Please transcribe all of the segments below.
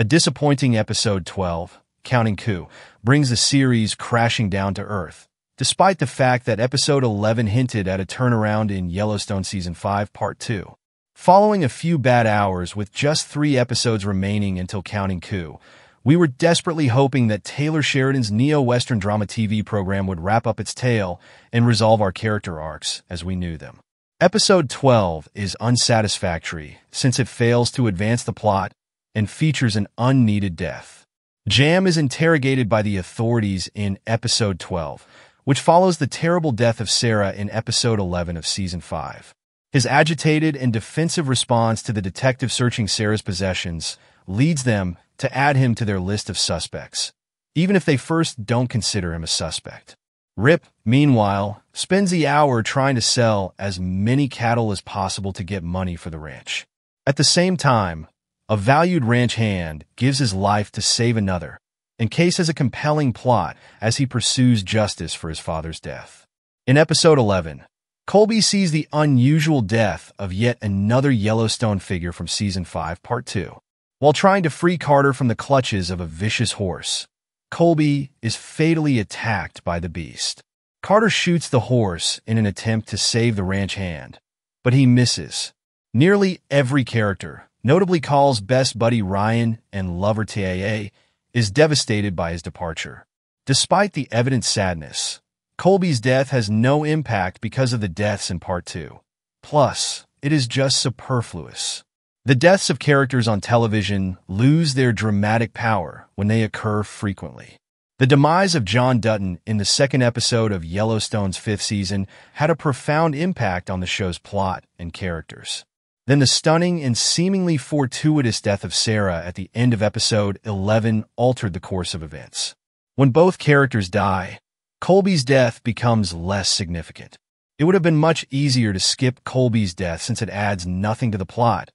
A disappointing episode 12, Counting Coup, brings the series crashing down to earth, despite the fact that episode 11 hinted at a turnaround in Yellowstone Season 5, Part 2. Following a few bad hours with just 3 episodes remaining until Counting Coup, we were desperately hoping that Taylor Sheridan's neo-Western drama TV program would wrap up its tale and resolve our character arcs as we knew them. Episode 12 is unsatisfactory since it fails to advance the plot and features an unneeded death. Jam is interrogated by the authorities in Episode 12, which follows the terrible death of Sarah in Episode 11 of Season 5. His agitated and defensive response to the detective searching Sarah's possessions leads them to add him to their list of suspects, even if they first don't consider him a suspect. Rip, meanwhile, spends the hour trying to sell as many cattle as possible to get money for the ranch. At the same time, a valued ranch hand gives his life to save another, and Case has a compelling plot as he pursues justice for his father's death. In Episode 11, Colby sees the unusual death of yet another Yellowstone figure from Season 5, Part 2. While trying to free Carter from the clutches of a vicious horse, Colby is fatally attacked by the beast. Carter shoots the horse in an attempt to save the ranch hand, but he misses. Nearly every character, notably Call's best buddy Ryan and lover Taa, is devastated by his departure. Despite the evident sadness, Colby's death has no impact because of the deaths in Part 2. Plus, it is just superfluous. The deaths of characters on television lose their dramatic power when they occur frequently. The demise of John Dutton in the second episode of Yellowstone's 5th season had a profound impact on the show's plot and characters. Then the stunning and seemingly fortuitous death of Sarah at the end of Episode 11 altered the course of events. When both characters die, Colby's death becomes less significant. It would have been much easier to skip Colby's death since it adds nothing to the plot,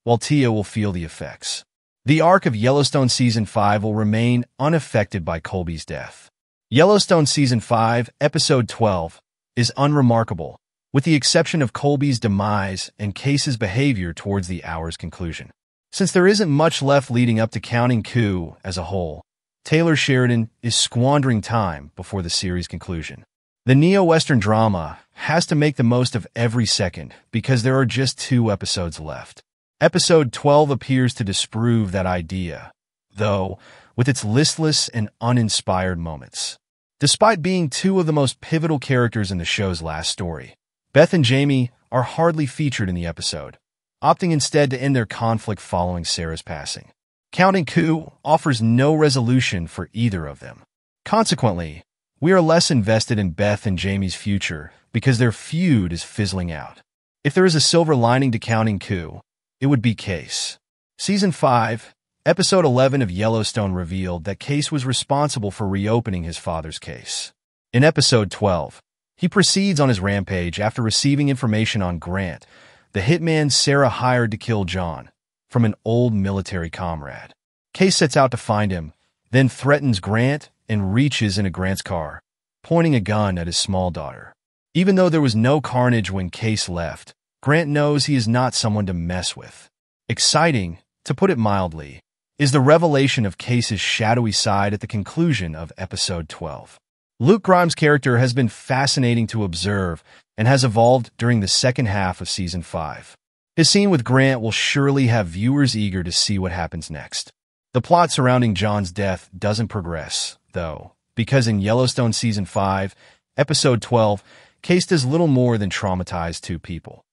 while Tia will feel the effects. The arc of Yellowstone Season 5 will remain unaffected by Colby's death. Yellowstone Season 5, Episode 12, is unremarkable, with the exception of Colby's demise and Case's behavior towards the hour's conclusion. Since there isn't much left leading up to Counting Coup as a whole, Taylor Sheridan is squandering time before the series' conclusion. The neo-Western drama has to make the most of every second because there are just 2 episodes left. Episode 12 appears to disprove that idea, though, with its listless and uninspired moments. Despite being 2 of the most pivotal characters in the show's last story, Beth and Jamie are hardly featured in the episode, opting instead to end their conflict following Sarah's passing. Counting Coup offers no resolution for either of them. Consequently, we are less invested in Beth and Jamie's future because their feud is fizzling out. If there is a silver lining to Counting Coup, it would be Case. Season 5, Episode 11 of Yellowstone revealed that Case was responsible for reopening his father's case. In Episode 12, he proceeds on his rampage after receiving information on Grant, the hitman Sarah hired to kill John, from an old military comrade. Case sets out to find him, then threatens Grant and reaches into Grant's car, pointing a gun at his small daughter. Even though there was no carnage when Case left, Grant knows he is not someone to mess with. Exciting, to put it mildly, is the revelation of Case's shadowy side at the conclusion of Episode 12. Luke Grimes' character has been fascinating to observe and has evolved during the second half of Season 5. His scene with Grant will surely have viewers eager to see what happens next. The plot surrounding John's death doesn't progress, though, because in Yellowstone Season 5, Episode 12, Case does little more than traumatize 2 people.